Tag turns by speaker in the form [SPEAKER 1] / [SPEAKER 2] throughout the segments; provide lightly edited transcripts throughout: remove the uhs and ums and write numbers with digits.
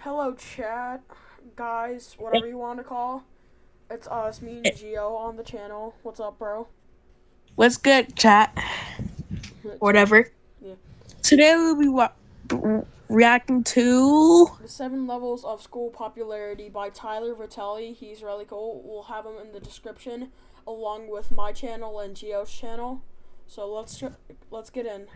[SPEAKER 1] Hello, chat, guys, whatever you want to call. It's us, me and Gio on the channel. What's up, bro?
[SPEAKER 2] What's good, chat?
[SPEAKER 1] Chat.
[SPEAKER 2] Whatever.
[SPEAKER 1] Yeah.
[SPEAKER 2] Today we'll be reacting to.
[SPEAKER 1] The 7 Levels of School Popularity by Tyler Vitelli. He's really cool. We'll have him in the description, along with my channel and Gio's channel. So let's get in.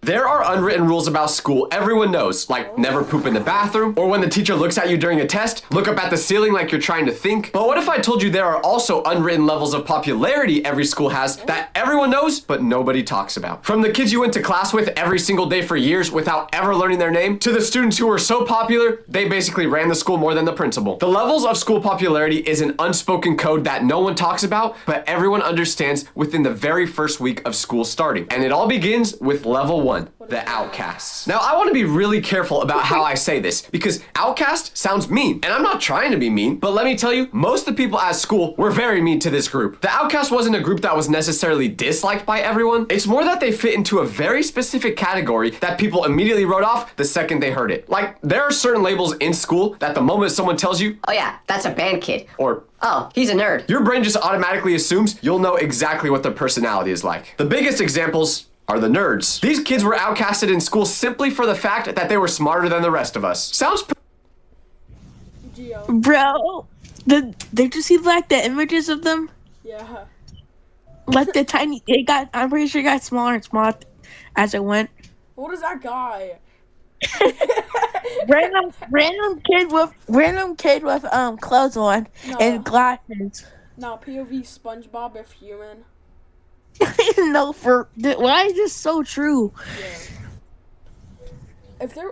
[SPEAKER 3] There are unwritten rules about school everyone knows, like never poop in the bathroom, or when the teacher looks at you during a test, look up at the ceiling like you're trying to think. But what if I told you there are also unwritten levels of popularity every school has that everyone knows, but nobody talks about? From the kids you went to class with every single day for years without ever learning their name, to the students who were so popular, they basically ran the school more than the principal. The levels of school popularity is an unspoken code that no one talks about, but everyone understands within the very first week of school starting. And it all begins with level 1. The outcasts. Now, I want to be really careful about how I say this because outcast sounds mean, and I'm not trying to be mean, but let me tell you, most of the people at school were very mean to this group. The outcast wasn't a group that was necessarily disliked by everyone. It's more that they fit into a very specific category that people immediately wrote off the second they heard it. Like, there are certain labels in school that the moment someone tells you,
[SPEAKER 4] "Oh yeah, that's a band kid,"
[SPEAKER 3] or
[SPEAKER 4] "Oh, he's a nerd,"
[SPEAKER 3] your brain just automatically assumes you'll know exactly what their personality is like. The biggest examples are the nerds. These kids were outcasted in school simply for the fact that they were smarter than the rest of us. Sounds
[SPEAKER 1] Gio.
[SPEAKER 2] Bro, did you see like the images of them?
[SPEAKER 1] Yeah.
[SPEAKER 2] Like the tiny, I'm pretty sure it got smaller and smaller as it went.
[SPEAKER 1] What is that guy?
[SPEAKER 2] Random kid with clothes on
[SPEAKER 1] No.
[SPEAKER 2] and glasses.
[SPEAKER 1] Now, POV SpongeBob if human.
[SPEAKER 2] No, why is this so true?
[SPEAKER 1] Yeah.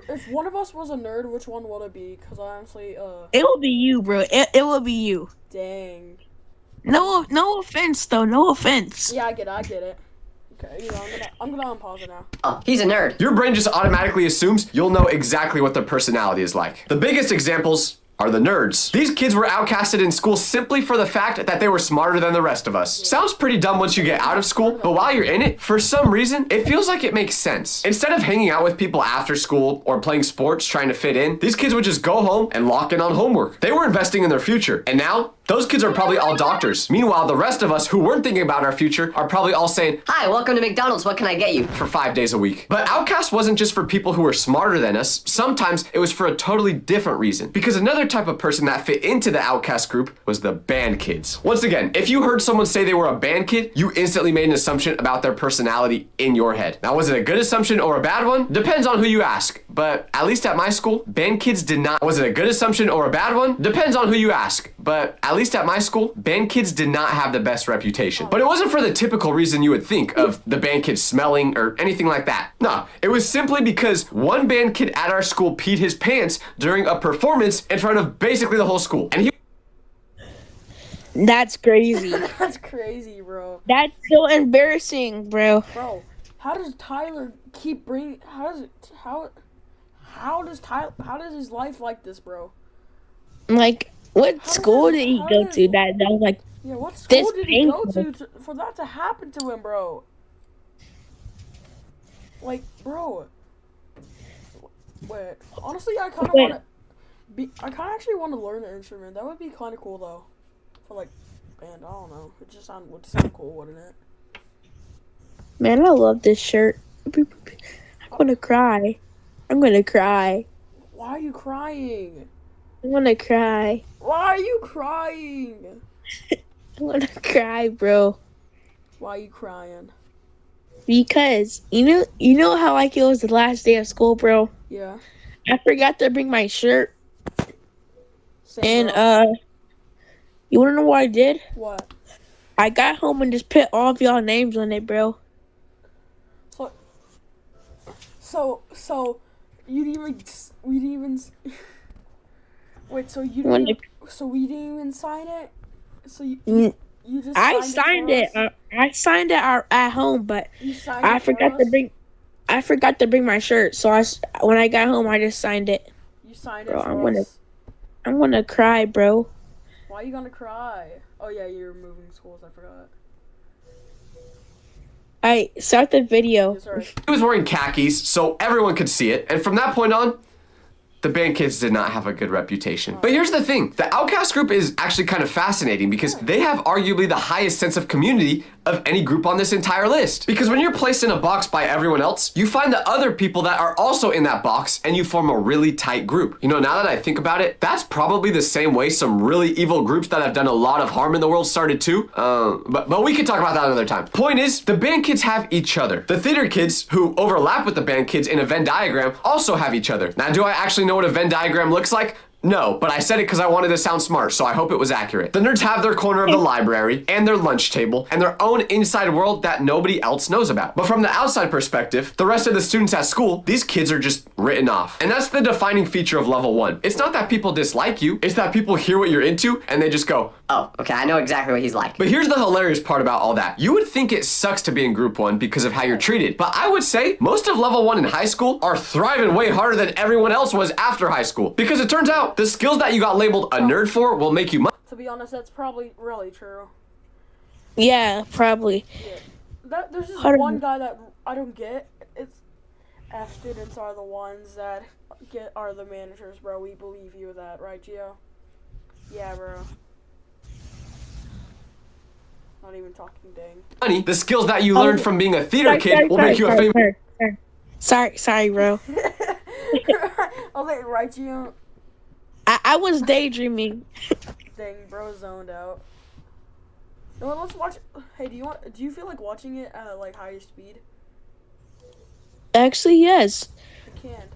[SPEAKER 1] If one of us was a nerd, which one would it be? Because honestly,
[SPEAKER 2] It will be you, bro. It will be you.
[SPEAKER 1] dang.
[SPEAKER 2] No offense though. No offense.
[SPEAKER 1] Yeah, I get it. Okay, I'm gonna unpause it now.
[SPEAKER 4] "Oh, he's a nerd."
[SPEAKER 3] Your brain just automatically assumes you'll know exactly what their personality is like. The biggest examples are the nerds. These kids were outcasted in school simply for the fact that they were smarter than the rest of us. Sounds pretty dumb once you get out of school, but while you're in it, for some reason, it feels like it makes sense. Instead of hanging out with people after school or playing sports trying to fit in, these kids would just go home and lock in on homework. They were investing in their future, and now those kids are probably all doctors. Meanwhile, the rest of us who weren't thinking about our future are probably all saying,
[SPEAKER 4] "Hi, welcome to McDonald's. What can I get you?"
[SPEAKER 3] for 5 days a week. But outcast wasn't just for people who were smarter than us. Sometimes it was for a totally different reason. Because another type of person that fit into the outcast group was the band kids. Once again, if you heard someone say they were a band kid, you instantly made an assumption about their personality in your head. Now, was it a good assumption or a bad one? Depends on who you ask. But at least at my school, band kids did not. Was it a good assumption or a bad one? Depends on who you ask. But at least at my school, band kids did not have the best reputation. But it wasn't for the typical reason you would think of the band kids smelling or anything like that. No, it was simply because one band kid at our school peed his pants during a performance in front of basically the whole school. And he
[SPEAKER 2] That's crazy.
[SPEAKER 1] That's crazy, bro.
[SPEAKER 2] That's so embarrassing, bro.
[SPEAKER 1] Bro, how does Tyler keep bringing? How does his life like this, bro?
[SPEAKER 2] Like, what
[SPEAKER 1] How
[SPEAKER 2] school
[SPEAKER 1] does-
[SPEAKER 2] did he
[SPEAKER 1] how
[SPEAKER 2] go
[SPEAKER 1] does-
[SPEAKER 2] to that was like
[SPEAKER 1] Yeah, what school
[SPEAKER 2] this
[SPEAKER 1] did he go
[SPEAKER 2] painful?
[SPEAKER 1] to for that to happen to him, bro? Like, bro. Wait, honestly, I kind of
[SPEAKER 2] Wait.
[SPEAKER 1] want to. I kind of actually want to learn the instrument. That would be kind of cool, though. For like, band, I don't know. It just would sound cool, wouldn't it?
[SPEAKER 2] Man, I love this shirt. I'm gonna cry. I'm gonna cry.
[SPEAKER 1] Why are you crying?
[SPEAKER 2] I'm gonna cry.
[SPEAKER 1] Why are you crying?
[SPEAKER 2] I'm gonna cry, bro.
[SPEAKER 1] Why are you crying?
[SPEAKER 2] Because you know how like it was the last day of school, bro.
[SPEAKER 1] Yeah.
[SPEAKER 2] I forgot to bring my shirt,
[SPEAKER 1] Same,
[SPEAKER 2] and
[SPEAKER 1] bro.
[SPEAKER 2] you wanna know what I did?
[SPEAKER 1] What?
[SPEAKER 2] I got home and just put all of y'all names on it, bro.
[SPEAKER 1] So, you didn't even, we didn't even, wait, so you
[SPEAKER 2] When
[SPEAKER 1] didn't, so we didn't even sign it? So
[SPEAKER 2] Mm,
[SPEAKER 1] you just
[SPEAKER 2] I
[SPEAKER 1] signed
[SPEAKER 2] signed
[SPEAKER 1] for
[SPEAKER 2] it.
[SPEAKER 1] us?
[SPEAKER 2] I signed it at home, but
[SPEAKER 1] You signed
[SPEAKER 2] I
[SPEAKER 1] it for
[SPEAKER 2] forgot to
[SPEAKER 1] us?
[SPEAKER 2] bring. I forgot to bring my shirt, so when I got home, I just signed it.
[SPEAKER 1] You signed
[SPEAKER 2] Bro,
[SPEAKER 1] it for us?
[SPEAKER 2] I'm gonna cry, bro.
[SPEAKER 1] Why are you gonna cry? Oh yeah, you're moving schools, I forgot.
[SPEAKER 2] I start the video.
[SPEAKER 1] Yeah, sorry.
[SPEAKER 3] was wearing khakis, so everyone could see it. And from that point on, the band kids did not have a good reputation. But here's the thing, the outcast group is actually kind of fascinating because they have arguably the highest sense of community of any group on this entire list. Because when you're placed in a box by everyone else, you find the other people that are also in that box and you form a really tight group. You know, now that I think about it, that's probably the same way some really evil groups that have done a lot of harm in the world started too. But we can talk about that another time. Point is, the band kids have each other. The theater kids, who overlap with the band kids in a Venn diagram, also have each other. Now, do I actually know what a Venn diagram looks like? No, but I said it because I wanted to sound smart, so I hope it was accurate. The nerds have their corner of the library and their lunch table and their own inside world that nobody else knows about. But from the outside perspective, the rest of the students at school, these kids are just written off. And that's the defining feature of level 1. It's not that people dislike you, it's that people hear what you're into and they just go,
[SPEAKER 4] Oh, okay, I know exactly what he's like.
[SPEAKER 3] but here's the hilarious part about all that. You would think it sucks to be in group 1 because of how you're treated. But I would say most of level 1 in high school are thriving way harder than everyone else was after high school. Because it turns out the skills that you got labeled a nerd for will make you money.
[SPEAKER 1] To be honest, that's probably really true.
[SPEAKER 2] Yeah, probably.
[SPEAKER 1] There's just
[SPEAKER 2] I don't
[SPEAKER 1] one
[SPEAKER 2] know.
[SPEAKER 1] guy that I don't get. It's F students are the ones that are the managers, bro. We believe you with that, right, Gio? Yeah, bro. Not even talking dang.
[SPEAKER 3] The skills that you learned from being a theater kid will make you a famous.
[SPEAKER 2] Sorry, bro.
[SPEAKER 1] I was like, right, Gio?
[SPEAKER 2] I was daydreaming.
[SPEAKER 1] Dang, bro, zoned out. No, let's watch. Hey, do you feel like watching it at like high speed?
[SPEAKER 2] Actually, yes.
[SPEAKER 1] I can't.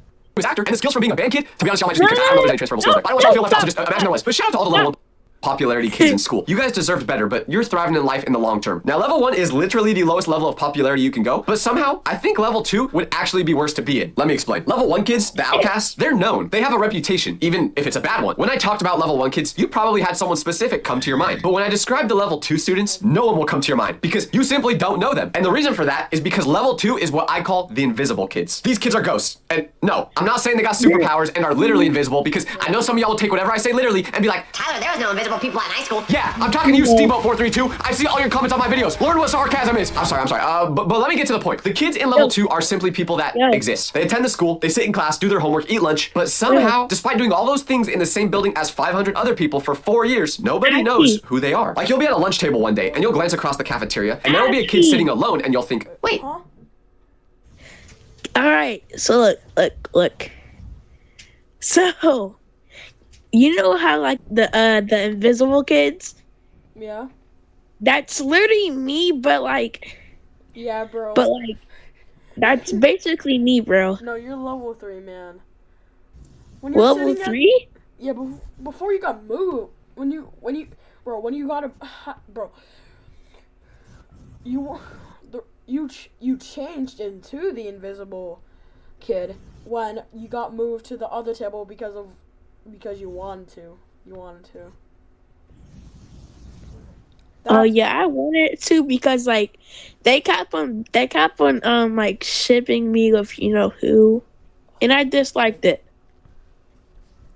[SPEAKER 3] Actor and the skills from being a band kid. To be honest, y'all might just be because I don't know if there's any transferable skills there. I don't want y'all to feel left out, so just imagine there was. But shout out to all the level 1 popularity kids in school. You guys deserved better, but you're thriving in life in the long term. Now, level 1 is literally the lowest level of popularity you can go, but somehow, I think level 2 would actually be worse to be in. Let me explain. Level 1 kids, the outcasts, they're known. They have a reputation, even if it's a bad one. When I talked about level 1 kids, you probably had someone specific come to your mind. But when I describe the level 2 students, no one will come to your mind because you simply don't know them. And the reason for that is because level 2 is what I call the invisible kids. These kids are ghosts. And no, I'm not saying they got superpowers and are literally invisible because I know some of y'all will take whatever I say literally and be like,
[SPEAKER 4] Tyler, there was no invisible people at high school.
[SPEAKER 3] yeah, I'm talking to you, Steamboat432. I see all your comments on my videos. Learn what sarcasm is. I'm sorry. But let me get to the point. The kids in level 2 are simply people that exist. They attend the school, they sit in class, do their homework, eat lunch, but somehow, despite doing all those things in the same building as 500 other people for 4 years, nobody knows who they are. Like, you'll be at a lunch table one day, and you'll glance across the cafeteria, and there will be a kid sitting alone, and you'll think,
[SPEAKER 4] Wait,
[SPEAKER 1] Huh?
[SPEAKER 2] Alright, so look. So, you know how like the invisible kids?
[SPEAKER 1] Yeah.
[SPEAKER 2] That's literally me, but like
[SPEAKER 1] Yeah, bro.
[SPEAKER 2] that's basically me, bro.
[SPEAKER 1] No, you're level 3, man. When you're
[SPEAKER 2] Level
[SPEAKER 1] sitting at-
[SPEAKER 2] 3?
[SPEAKER 1] Yeah, before you got moved, when you got a, bro, you changed into the invisible kid when you got moved to the other table because you wanted to.
[SPEAKER 2] Oh yeah, I wanted to because like they kept on like shipping me with you know who, and I disliked it.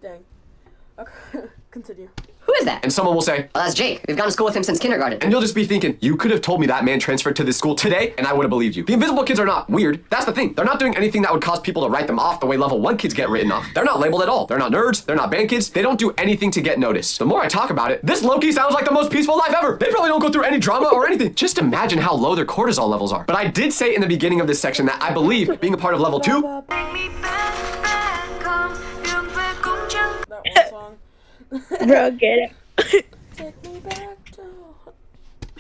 [SPEAKER 1] Dang. Okay, continue.
[SPEAKER 4] who is that?
[SPEAKER 3] and someone will say,
[SPEAKER 4] Well, that's Jake. We've gone to school with him since kindergarten.
[SPEAKER 3] and you'll just be thinking, you could have told me that man transferred to this school today, and I would have believed you. The invisible kids are not weird. That's the thing. They're not doing anything that would cause people to write them off the way level 1 kids get written off. They're not labeled at all. They're not nerds. They're not band kids. They don't do anything to get noticed. The more I talk about it, this low-key sounds like the most peaceful life ever. They probably don't go through any drama or anything. Just imagine how low their cortisol levels are. But I did say in the beginning of this section that I believe being a part of level 2
[SPEAKER 1] That one song.
[SPEAKER 2] Bro, get it?
[SPEAKER 1] Take me back to.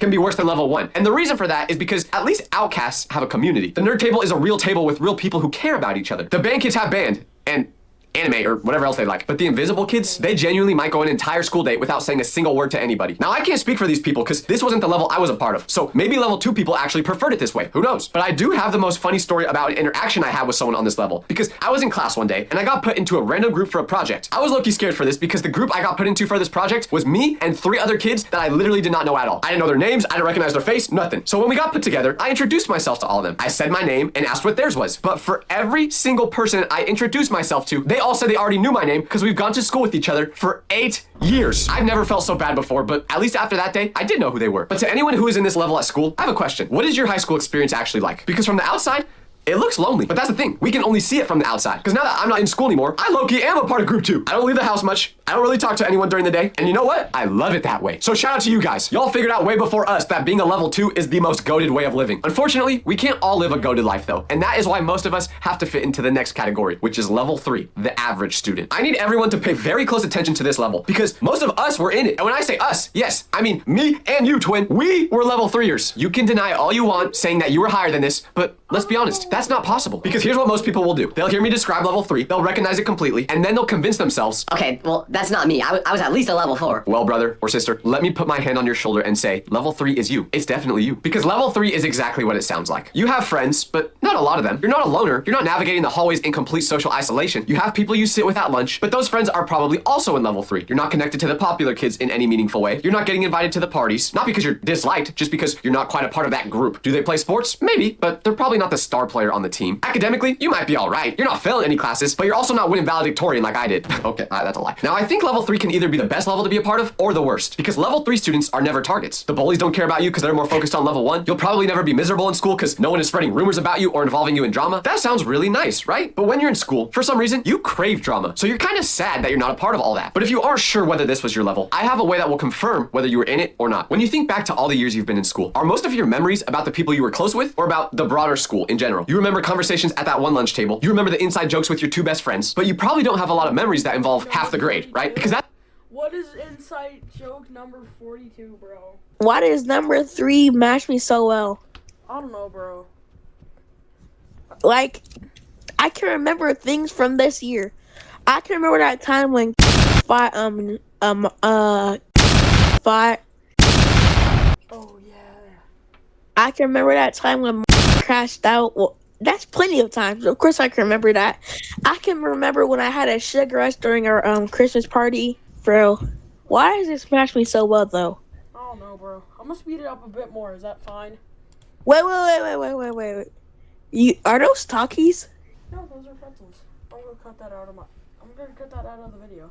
[SPEAKER 3] can be worse than level 1. And the reason for that is because at least outcasts have a community. The nerd table is a real table with real people who care about each other. The band kids have band and anime or whatever else they like. But the invisible kids, they genuinely might go an entire school day without saying a single word to anybody. Now, I can't speak for these people because this wasn't the level I was a part of. So maybe level 2 people actually preferred it this way. Who knows? But I do have the most funny story about an interaction I had with someone on this level. Because I was in class one day and I got put into a random group for a project. I was low-key scared for this because the group I got put into for this project was me and 3 other kids that I literally did not know at all. I didn't know their names, I didn't recognize their face, nothing. So when we got put together, I introduced myself to all of them. I said my name and asked what theirs was. But for every single person I introduced myself to, they all said they already knew my name because we've gone to school with each other for 8 years. I've never felt so bad before, but at least after that day, I did know who they were. But to anyone who is in this level at school, I have a question. What is your high school experience actually like? Because from the outside, It looks lonely, but that's the thing. We can only see it from the outside. Because now that I'm not in school anymore, I low-key am a part of group 2. I don't leave the house much. I don't really talk to anyone during the day. And you know what? I love it that way. So shout out to you guys. Y'all figured out way before us that being a level 2 is the most goated way of living. Unfortunately, we can't all live a goated life though. And that is why most of us have to fit into the next category, which is level 3, the average student. I need everyone to pay very close attention to this level because most of us were in it. And when I say us, yes, I mean me and you, twin. We were level 3ers. You can deny all you want, saying that you were higher than this, but let's be honest, that's not possible. Because here's what most people will do. They'll hear me describe level 3, they'll recognize it completely, and then they'll convince themselves,
[SPEAKER 4] Okay, well, that's not me. I was at least a level 4.
[SPEAKER 3] well, brother or sister, let me put my hand on your shoulder and say, level 3 is you. It's definitely you. Because level 3 is exactly what it sounds like. You have friends, but not a lot of them. You're not a loner. You're not navigating the hallways in complete social isolation. You have people you sit with at lunch, but those friends are probably also in level 3. You're not connected to the popular kids in any meaningful way. You're not getting invited to the parties, not because you're disliked, just because you're not quite a part of that group. Do they play sports? Maybe, but they're probably not the star player on the team. Academically, you might be all right. You're not failing any classes, but you're also not winning valedictorian like I did. Okay, that's a lie. Now, I think level 3 can either be the best level to be a part of or the worst, because level 3 students are never targets. The bullies don't care about you because they're more focused on level 1. You'll probably never be miserable in school because no one is spreading rumors about you or involving you in drama. That sounds really nice, right? But when you're in school, for some reason, you crave drama. So you're kind of sad that you're not a part of all that. But if you are sure whether this was your level, I have a way that will confirm whether you were in it or not. When you think back to all the years you've been in school, are most of your memories about the people you were close with or about the broader school in general? You remember conversations at that one lunch table. You remember the inside jokes with your 2 best friends, but you probably don't have a lot of memories that involve half the grade, right? Because that
[SPEAKER 1] What is inside joke number 42, bro?
[SPEAKER 2] Why does number 3 match me so well?
[SPEAKER 1] I don't know, bro.
[SPEAKER 2] Like, I can remember things from this year. I can remember that time when fight
[SPEAKER 1] Oh, yeah.
[SPEAKER 2] I can remember that time when crashed out. Well, that's plenty of times. Of course, I can remember that. I can remember when I had a sugar rush during our Christmas party. Bro, why does this match me so well, though?
[SPEAKER 1] I don't know, bro. I'm gonna speed it up a bit more. Is that fine?
[SPEAKER 2] Wait. You are those Takis?
[SPEAKER 1] No, those are pretzels. I'm gonna cut that out of the video.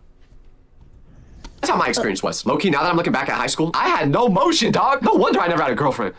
[SPEAKER 3] That's how my experience was. Low-key, now that I'm looking back at high school, I had no motion, dog. No wonder I never had a girlfriend.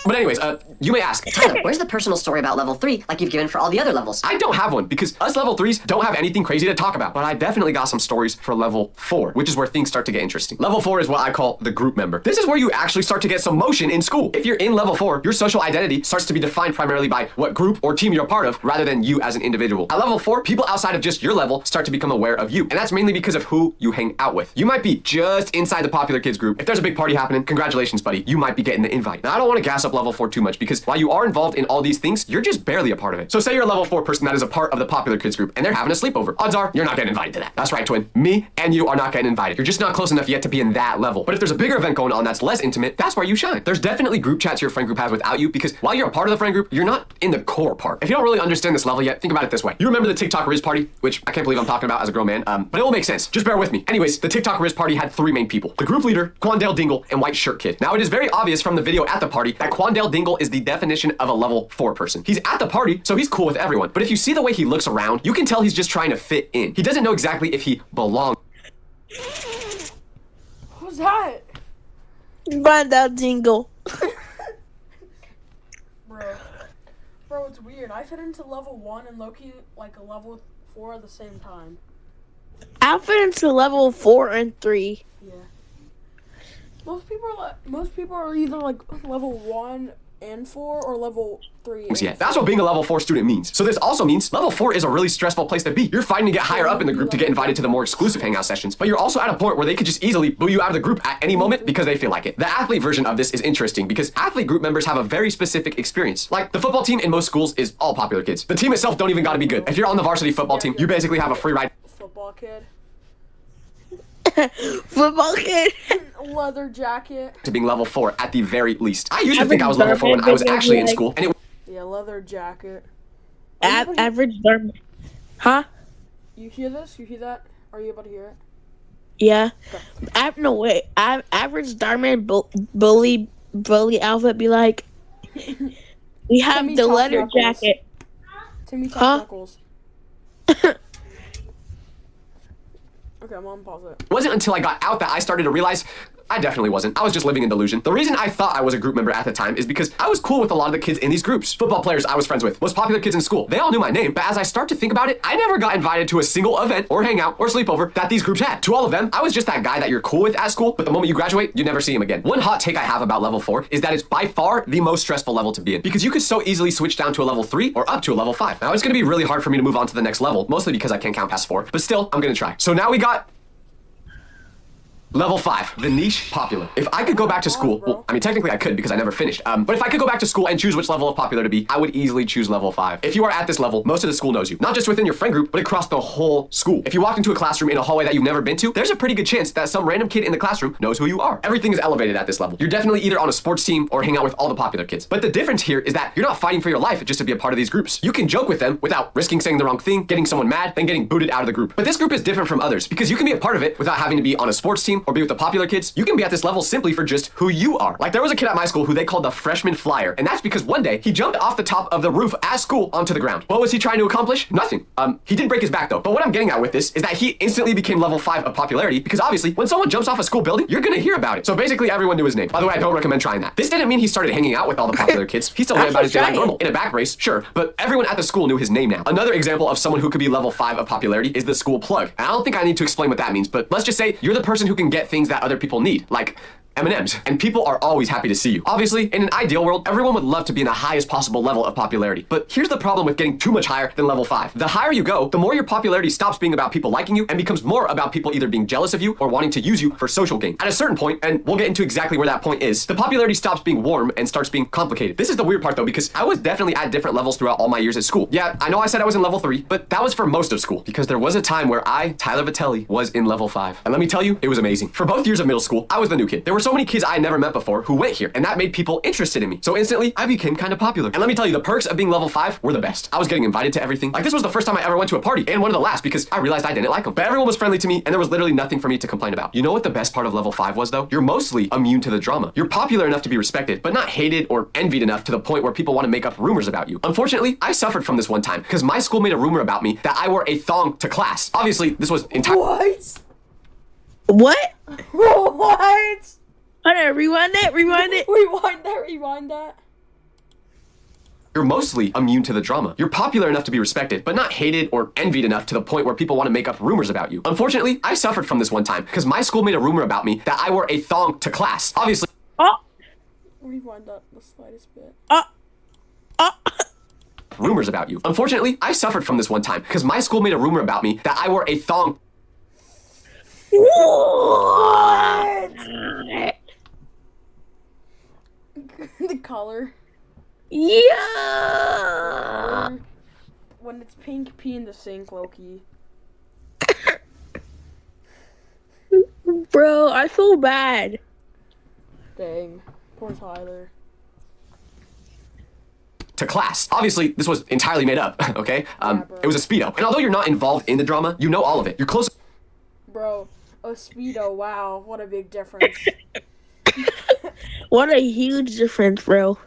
[SPEAKER 3] But anyways, you may ask,
[SPEAKER 4] Tyler, where's the personal story about level 3 like you've given for all the other levels?
[SPEAKER 3] I don't have one because us level 3s don't have anything crazy to talk about. But I definitely got some stories for level 4, which is where things start to get interesting. Level 4 is what I call the group member. This is where you actually start to get some motion in school. If you're in level 4, your social identity starts to be defined primarily by what group or team you're a part of rather than you as an individual. At level 4, people outside of just your level start to become aware of you. And that's mainly because of who you hang out with. You might be just inside the popular kids group. If there's a big party happening, congratulations, buddy. You might be getting the invite. Now, I don't want to gas up level 4 too much because while you are involved in all these things, you're just barely a part of it. So say you're a level 4 person that is a part of the popular kids group and they're having a sleepover. Odds are you're not getting invited to that. That's right, twin. Me and you are not getting invited. You're just not close enough yet to be in that level. But if there's a bigger event going on that's less intimate, that's where you shine. There's definitely group chats your friend group has without you because while you're a part of the friend group, you're not in the core part. If you don't really understand this level yet, think about it this way. You remember the TikTok Riz party, which I can't believe I'm talking about as a grown man, but it will make sense. Just bear with me. Anyways, the TikTok Riz party had 3 main people. The group leader, Quandale Dingle, and White Shirt Kid. Now it is very obvious from the video at the party that Quandale Dingle is the definition of a level 4 person. He's at the party, so he's cool with everyone. But if you see the way he looks around, you can tell he's just trying to fit in. He doesn't know exactly if he belongs.
[SPEAKER 1] Who's that?
[SPEAKER 2] Find out, Dingle.
[SPEAKER 1] Bro, it's weird. I fit into level 1 and Loki like a level 4 at the same time.
[SPEAKER 2] I fit into level 4 and 3.
[SPEAKER 1] Yeah. Most people are either like level 1 and 4 or level 3 and
[SPEAKER 3] Yeah, that's what being a level 4 student means. So this also means level 4 is a really stressful place to be. You're fighting to get higher up in the group to get invited to the more exclusive hangout sessions, but you're also at a point where they could just easily boo you out of the group at any moment because they feel like it. The athlete version of this is interesting because athlete group members have a very specific experience. Like the football team in most schools is all popular kids. The team itself don't even gotta be good. If you're on the varsity football team, you basically have a free ride.
[SPEAKER 1] Football kid.
[SPEAKER 2] Football kid.
[SPEAKER 1] Leather jacket.
[SPEAKER 3] To being level 4 at the very least. I used to think I was level 4 when I was actually in school, and it
[SPEAKER 1] Yeah, leather jacket.
[SPEAKER 2] Average Darman. Huh?
[SPEAKER 1] You hear this? You hear that? Are you able to hear it?
[SPEAKER 2] Yeah. No way. Average Darman bully outfit be like, we have
[SPEAKER 1] Timmy
[SPEAKER 2] the
[SPEAKER 1] Tough
[SPEAKER 2] leather
[SPEAKER 1] Knuckles.
[SPEAKER 2] jacket.
[SPEAKER 1] Timmy Tough
[SPEAKER 2] Huh?
[SPEAKER 1] Knuckles. Okay, I'm on pause it.
[SPEAKER 3] wasn't until I got out that I started to realize I definitely wasn't. I was just living in delusion. The reason I thought I was a group member at the time is because I was cool with a lot of the kids in these groups. Football players I was friends with, most popular kids in school. They all knew my name, but as I start to think about it, I never got invited to a single event or hangout or sleepover that these groups had. To all of them, I was just that guy that you're cool with at school, but the moment you graduate, you never see him again. One hot take I have about level 4 is that it's by far the most stressful level to be in because you could so easily switch down to a level 3 or up to a level 5. Now it's gonna be really hard for me to move on to the next level, mostly because I can't count past 4, but still, I'm gonna try. So now we got level 5, the niche popular. If I could go back to school, well, I mean, technically I could because I never finished. But if I could go back to school and choose which level of popular to be, I would easily choose level 5. If you are at this level, most of the school knows you. Not just within your friend group, but across the whole school. If you walked into a classroom in a hallway that you've never been to, there's a pretty good chance that some random kid in the classroom knows who you are. Everything is elevated at this level. You're definitely either on a sports team or hang out with all the popular kids. But the difference here is that you're not fighting for your life just to be a part of these groups. You can joke with them without risking saying the wrong thing, getting someone mad, then getting booted out of the group. But this group is different from others because you can be a part of it without having to be on a sports team or be with the popular kids. You can be at this level simply for just who you are. Like there was a kid at my school who they called the freshman flyer, and that's because one day he jumped off the top of the roof at school onto the ground. What was he trying to accomplish? Nothing. He did break his back though. But what I'm getting at with this is that he instantly became level 5 of popularity because obviously when someone jumps off a school building, you're gonna hear about it. So basically everyone knew his name. By the way, I don't recommend trying that. This didn't mean he started hanging out with all the popular kids. He still went about his day like normal. In a back brace, sure, but everyone at the school knew his name now. Another example of someone who could be level 5 of popularity is the school plug. And I don't think I need to explain what that means, but let's just say you're the person who can get things that other people need, like M&Ms, and people are always happy to see you. Obviously, in an ideal world, everyone would love to be in the highest possible level of popularity. But here's the problem with getting too much higher than level 5. The higher you go, the more your popularity stops being about people liking you and becomes more about people either being jealous of you or wanting to use you for social gain. At a certain point, and we'll get into exactly where that point is, the popularity stops being warm and starts being complicated. This is the weird part though, because I was definitely at different levels throughout all my years at school. Yeah, I know I said I was in level 3, but that was for most of school, because there was a time where I, Tyler Vitelli, was in level 5. And let me tell you, it was amazing. For both years of middle school, I was the new kid. There were so many kids I never met before who went here, and that made people interested in me. So instantly, I became kind of popular. And let me tell you, the perks of being level 5 were the best. I was getting invited to everything. Like this was the first time I ever went to a party, and one of the last because I realized I didn't like them. But everyone was friendly to me, and there was literally nothing for me to complain about. You know what the best part of level 5 was though? You're mostly immune to the drama. You're popular enough to be respected, but not hated or envied enough to the point where people want to make up rumors about you. Unfortunately, I suffered from this one time because my school made a rumor about me that I wore a thong to class. Obviously, this was entirely—
[SPEAKER 1] What?
[SPEAKER 2] What?
[SPEAKER 1] What?
[SPEAKER 2] Hold on, rewind it.
[SPEAKER 1] Rewind that.
[SPEAKER 3] You're mostly immune to the drama. You're popular enough to be respected, but not hated or envied enough to the point where people want to make up rumors about you. Unfortunately, I suffered from this one time because my school made a rumor about me that I wore a thong to class. Obviously,
[SPEAKER 1] Rewind that the slightest bit.
[SPEAKER 3] rumors about you. Unfortunately, I suffered from this one time because my school made a rumor about me that I wore a thong.
[SPEAKER 1] The color.
[SPEAKER 2] Yeah.
[SPEAKER 1] When it's pink, pee in the sink, Loki.
[SPEAKER 2] Bro, I feel bad.
[SPEAKER 1] Dang. Poor Tyler.
[SPEAKER 3] To class. Obviously, this was entirely made up, okay?
[SPEAKER 1] Bro.
[SPEAKER 3] It was a Speedo. And although you're not involved in the drama, you know all of it. You're close
[SPEAKER 1] Bro, a Speedo, wow, what a big difference.
[SPEAKER 2] What a huge difference, bro.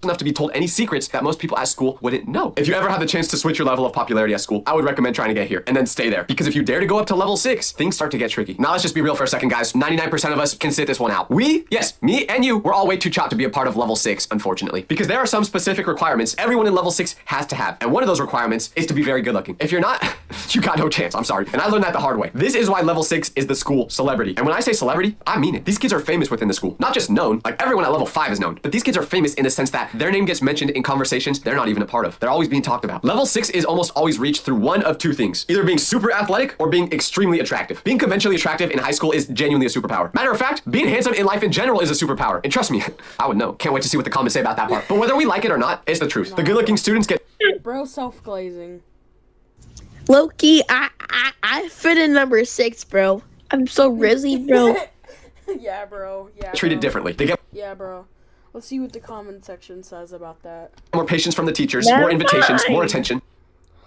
[SPEAKER 3] enough to be told any secrets that most people at school wouldn't know. If you ever have the chance to switch your level of popularity at school, I would recommend trying to get here and then stay there. Because if you dare to go up to level 6, things start to get tricky. Now let's just be real for a second, guys. 99% of us can sit this one out. Yes, me and you, we're all way too chopped to be a part of level 6, unfortunately. Because there are some specific requirements everyone in level 6 has to have. And one of those requirements is to be very good looking. If you're not, you got no chance, I'm sorry. And I learned that the hard way. This is why level 6 is the school celebrity. And when I say celebrity, I mean it. These kids are famous within the school. Not just known, like everyone at level 5 is known, but these kids are famous in the sense that their name gets mentioned in conversations they're not even a part of. They're always being talked about. Level 6 is almost always reached through one of two things. Either being super athletic or being extremely attractive. Being conventionally attractive in high school is genuinely a superpower. Matter of fact, being handsome in life in general is a superpower. And trust me, I would know. Can't wait to see what the comments say about that part. But whether we like it or not, it's the truth. The good looking students get—
[SPEAKER 1] Bro, self-glazing.
[SPEAKER 2] Loki, I fit in number 6, bro. I'm so rizzy, bro.
[SPEAKER 1] Yeah, bro. Yeah.
[SPEAKER 3] treated
[SPEAKER 1] bro.
[SPEAKER 3] differently. They get
[SPEAKER 1] Yeah, bro. Let's see what the comment section says about that.
[SPEAKER 3] more patience from the teachers,
[SPEAKER 2] Never
[SPEAKER 3] more invitations, more
[SPEAKER 2] mind.
[SPEAKER 3] attention.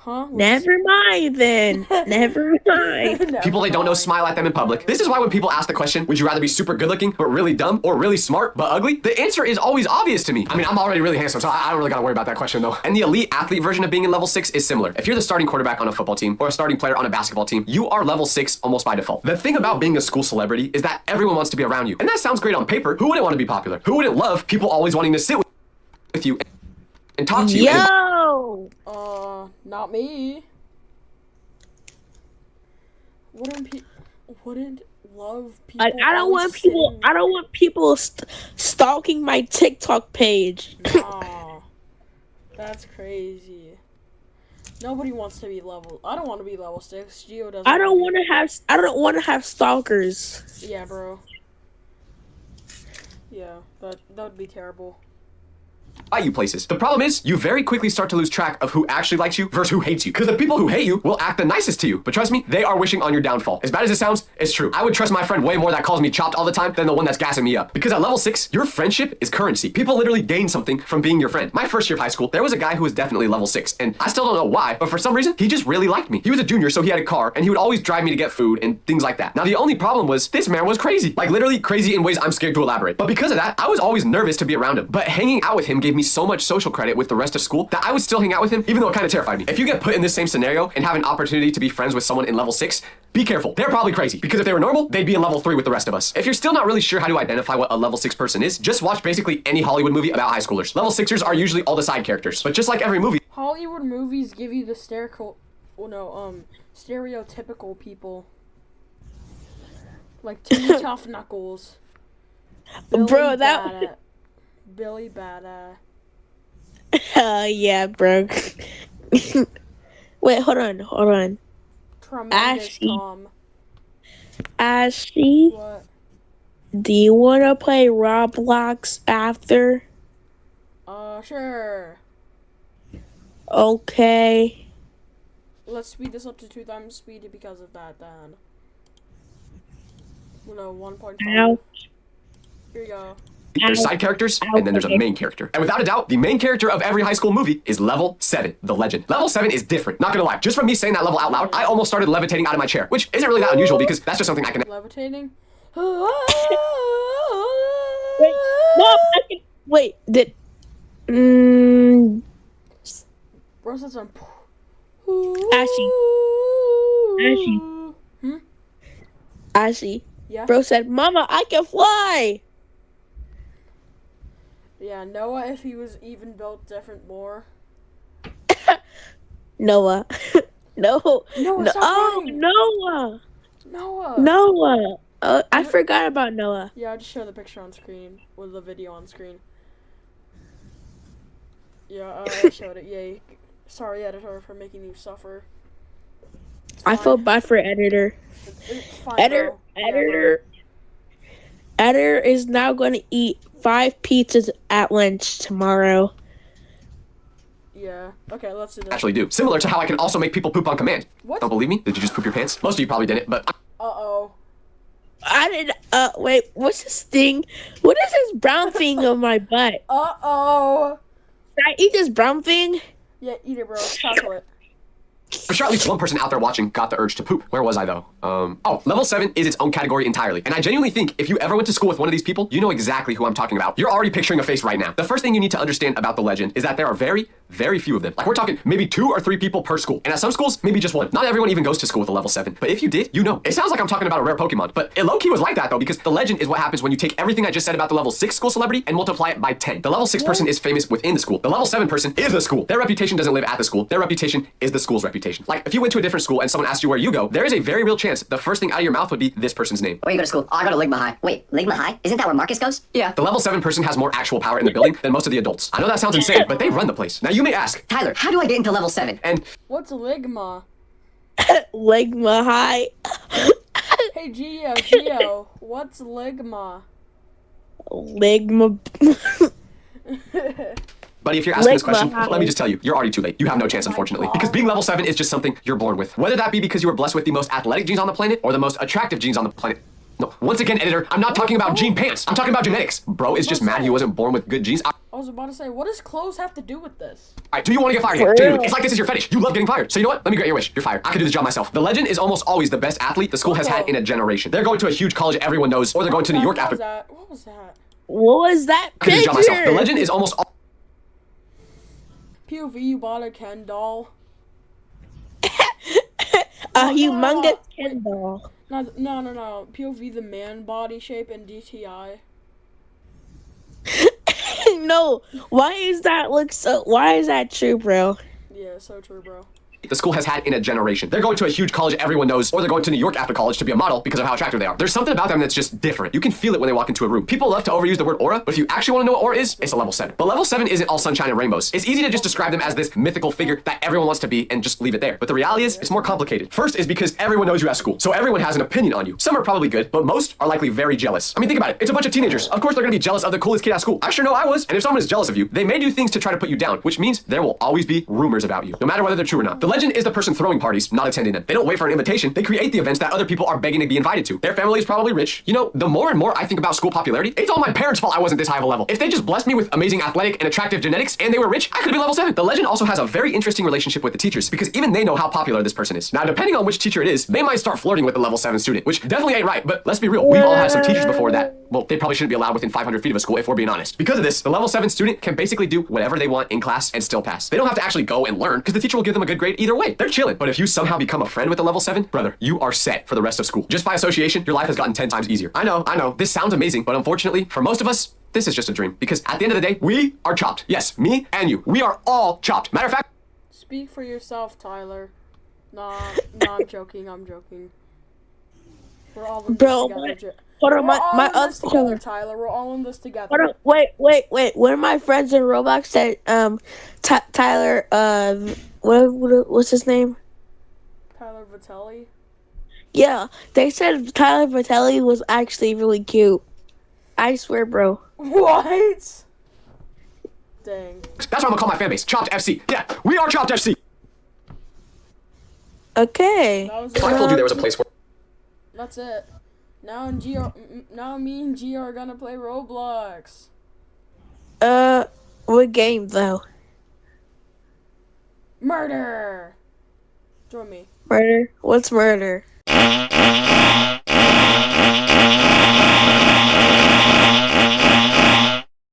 [SPEAKER 1] Huh?
[SPEAKER 2] Never mind then. Never mind.
[SPEAKER 3] People they don't know smile at them in public. This is why when people ask the question, would you rather be super good looking, but really dumb, or really smart, but ugly? The answer is always obvious to me. I mean, I'm already really handsome, so I don't really gotta worry about that question though. And the elite athlete version of being in level 6 is similar. If you're the starting quarterback on a football team, or a starting player on a basketball team, you are level 6 almost by default. The thing about being a school celebrity is that everyone wants to be around you. And that sounds great on paper. Who wouldn't want to be popular? Who wouldn't love people always wanting to sit with you and talk to you?
[SPEAKER 2] Yo!
[SPEAKER 1] Not me. Wouldn't love people.
[SPEAKER 2] I don't want people.
[SPEAKER 1] sitting-
[SPEAKER 2] I don't want people stalking my TikTok page.
[SPEAKER 1] Nah, that's crazy. Nobody wants to be level. I don't want to be level 6. Geo doesn't.
[SPEAKER 2] I don't
[SPEAKER 1] want
[SPEAKER 2] want to have. I don't want to have stalkers.
[SPEAKER 1] to. Yeah, bro. Yeah, that would be terrible.
[SPEAKER 3] You places. The problem is, you very quickly start to lose track of who actually likes you versus who hates you. Because the people who hate you will act the nicest to you. But trust me, they are wishing on your downfall. As bad as it sounds, it's true. I would trust my friend way more that calls me chopped all the time than the one that's gassing me up. Because at level 6, your friendship is currency. People literally gain something from being your friend. My first year of high school, there was a guy who was definitely level 6. And I still don't know why, but for some reason, he just really liked me. He was a junior, so he had a car, and he would always drive me to get food and things like that. Now, the only problem was, this man was crazy. Like, literally crazy in ways I'm scared to elaborate. But because of that, I was always nervous to be around him. But hanging out with him gave me so much social credit with the rest of school that I would still hang out with him, even though it kind of terrified me. If you get put in this same scenario and have an opportunity to be friends with someone in level 6, be careful. They're probably crazy, because if they were normal, they'd be in level 3 with the rest of us. If you're still not really sure how to identify what a level 6 person is, just watch basically any Hollywood movie about high schoolers. Level 6ers are usually all the side characters, but just like every movie,
[SPEAKER 1] Hollywood movies give you the stereotypical people. Like Timmy Tough Knuckles.
[SPEAKER 2] Bro, that-
[SPEAKER 1] Billy Bada.
[SPEAKER 2] Yeah, bro. Wait, hold on.
[SPEAKER 1] Tremendous
[SPEAKER 2] Ashley.
[SPEAKER 1] Tom.
[SPEAKER 2] Ashley,
[SPEAKER 1] What?
[SPEAKER 2] do you want to play Roblox after?
[SPEAKER 1] Sure.
[SPEAKER 2] Okay.
[SPEAKER 1] Let's speed this up to 2 times speed because of that, then. No, 1.5.
[SPEAKER 2] Ow.
[SPEAKER 1] Here you go.
[SPEAKER 3] there's side characters, and then there's a main character. And without a doubt, the main character of every high school movie is level 7, the legend. Level 7 is different, not gonna lie. Just from me saying that level out loud, I almost started levitating out of my chair, which isn't really that unusual because that's just something I can...
[SPEAKER 1] Levitating?
[SPEAKER 2] Wait, Mom, wait, did...
[SPEAKER 1] Bro said some...
[SPEAKER 2] Ashley. Ashley.
[SPEAKER 1] Yeah?
[SPEAKER 2] Bro said, Mama, I can fly!
[SPEAKER 1] Yeah, Noah, if he was even built different more.
[SPEAKER 2] Noah. No.
[SPEAKER 1] Noah, stop
[SPEAKER 2] Oh,
[SPEAKER 1] running.
[SPEAKER 2] Noah.
[SPEAKER 1] Noah!
[SPEAKER 2] Noah. I forgot about Noah.
[SPEAKER 1] Yeah, I just showed the picture on screen, with the video on screen. Yeah, I showed it, yay. Sorry, editor, for making you suffer. It's
[SPEAKER 2] I
[SPEAKER 1] fine.
[SPEAKER 2] feel bad for editor.
[SPEAKER 1] It's fine,
[SPEAKER 2] Editor.
[SPEAKER 1] bro. Yeah, bro.
[SPEAKER 2] Editor is now going to eat 5 pizzas at lunch tomorrow.
[SPEAKER 1] Yeah. Okay, let's do this.
[SPEAKER 3] actually do. Similar to how I can also make people poop on command.
[SPEAKER 1] What?
[SPEAKER 3] Don't believe me? Did you just poop your pants? Most of you probably didn't, but...
[SPEAKER 1] Uh-oh.
[SPEAKER 2] I did. Wait. What's this thing? What is this brown thing on my butt?
[SPEAKER 1] Uh-oh.
[SPEAKER 2] Did I eat this brown thing?
[SPEAKER 1] Yeah, eat it, bro. It's chocolate.
[SPEAKER 3] I'm sure at least one person out there watching got the urge to poop. Where was I though? Level 7 is its own category entirely. And I genuinely think if you ever went to school with one of these people, you know exactly who I'm talking about. You're already picturing a face right now. The first thing you need to understand about the legend is that there are very, very few of them. Like we're talking maybe 2 or 3 people per school. And at some schools, maybe just 1. Not everyone even goes to school with a level 7. But if you did, you know. It sounds like I'm talking about a rare Pokemon, but it low-key was like that though, because the legend is what happens when you take everything I just said about the level 6 school celebrity and multiply it by 10. The level 6 person is famous within the school. The level 7 person is the school. Their reputation doesn't live at the school. Their reputation is the school's reputation. Like if you went to a different school and someone asked you where you go, there is a very real chance the first thing out of your mouth would be this person's name.
[SPEAKER 4] Where you go to school? Oh, I go to Ligma High. Wait, Ligma High? Isn't that where Marcus goes? Yeah.
[SPEAKER 3] The level 7 person has more actual power in the building than most of the adults. I know that sounds insane, but they run the place. Now you may ask,
[SPEAKER 4] Tyler, how do I get into level 7?
[SPEAKER 3] and
[SPEAKER 1] What's Ligma?
[SPEAKER 2] Ligma high.
[SPEAKER 1] Hey, Geo, what's Ligma?
[SPEAKER 2] Ligma.
[SPEAKER 3] buddy, if you're asking this
[SPEAKER 2] Ligma
[SPEAKER 3] question,
[SPEAKER 2] high.
[SPEAKER 3] let me just tell you, you're already too late. You have no chance, unfortunately. Because being level 7 is just something you're born with. Whether that be because you were blessed with the most athletic genes on the planet or the most attractive genes on the planet. No, once again, editor, I'm not talking about Gene Pants. I'm talking about genetics. Bro is just mad he wasn't born with good genes.
[SPEAKER 1] I was about to say, what does clothes have to do with this?
[SPEAKER 3] Alright, do you want to get fired here? Genuinely, it's like this is your fetish. You love getting fired. So you know what? Let me grant your wish. You're fired. I can do this job myself. The legend is almost always the best athlete the school has had in a generation. They're going to a huge college everyone knows, or they're going to New York after.
[SPEAKER 1] What was that?
[SPEAKER 2] What was that
[SPEAKER 3] I can do this job myself. The
[SPEAKER 2] picture?
[SPEAKER 3] legend is almost
[SPEAKER 1] POV, you bought a Ken doll.
[SPEAKER 2] A humongous
[SPEAKER 1] Wait.
[SPEAKER 2] Ken doll.
[SPEAKER 1] No. POV, the man body shape in DTI.
[SPEAKER 2] No, why is that true, bro?
[SPEAKER 1] Yeah, so true, bro.
[SPEAKER 3] the school has had in a generation. They're going to a huge college everyone knows, or they're going to New York after college to be a model because of how attractive they are. There's something about them that's just different. You can feel it when they walk into a room. People love to overuse the word aura, but if you actually want to know what aura is, it's a level 7. But level 7 isn't all sunshine and rainbows. It's easy to just describe them as this mythical figure that everyone wants to be and just leave it there. But the reality is, it's more complicated. First is because everyone knows you at school, so everyone has an opinion on you. Some are probably good, but most are likely very jealous. I mean, think about it. It's a bunch of teenagers. Of course they're gonna be jealous of the coolest kid at school. I sure know I was. And if someone is jealous of you, they may do things to try to put you down, which means there will always be rumors about you, no matter whether they're true or not. The legend is the person throwing parties, not attending them. They don't wait for an invitation. They create the events that other people are begging to be invited to. Their family is probably rich. You know, the more and more I think about school popularity, it's all my parents' fault I wasn't this high of a level. If they just blessed me with amazing athletic and attractive genetics and they were rich, I could have been level 7. The legend also has a very interesting relationship with the teachers because even they know how popular this person is. Now, depending on which teacher it is, they might start flirting with the level 7 student, which definitely ain't right, but let's be real. We've all had some teachers before that, well, they probably shouldn't be allowed within 500 feet of a school if we're being honest. Because of this, the level 7 student can basically do whatever they want in class and still pass. They don't have to actually go and learn because the teacher will give them a good grade either way. They're chilling. But if you somehow become a friend with a level 7, brother, you are set for the rest of school. Just by association, your life has gotten 10 times easier. I know. This sounds amazing, but unfortunately, for most of us, this is just a dream. Because at the end of the day, we are chopped. Yes, me and you. We are all chopped. Matter of fact,
[SPEAKER 1] Speak for yourself, Tyler. Nah, I'm joking. We're all in this
[SPEAKER 2] Bro,
[SPEAKER 1] together.
[SPEAKER 2] hold on,
[SPEAKER 1] We're
[SPEAKER 2] my
[SPEAKER 1] all in
[SPEAKER 2] other
[SPEAKER 1] this together, Tyler. We're all in this together.
[SPEAKER 2] hold on, wait. One of my friends in Roblox said, Tyler, what's his name?
[SPEAKER 1] Tyler Vitelli.
[SPEAKER 2] Yeah, they said Tyler Vitelli was actually really cute. I swear, bro.
[SPEAKER 1] What? Dang.
[SPEAKER 3] that's what I'm gonna call my fan base. Chopped FC. Yeah, we are Chopped FC.
[SPEAKER 2] Okay.
[SPEAKER 1] That was
[SPEAKER 3] If I told you there was a place where
[SPEAKER 1] That's it. Now me and Gio are gonna play Roblox.
[SPEAKER 2] What game though?
[SPEAKER 1] Murder. Join me.
[SPEAKER 2] Murder? What's murder?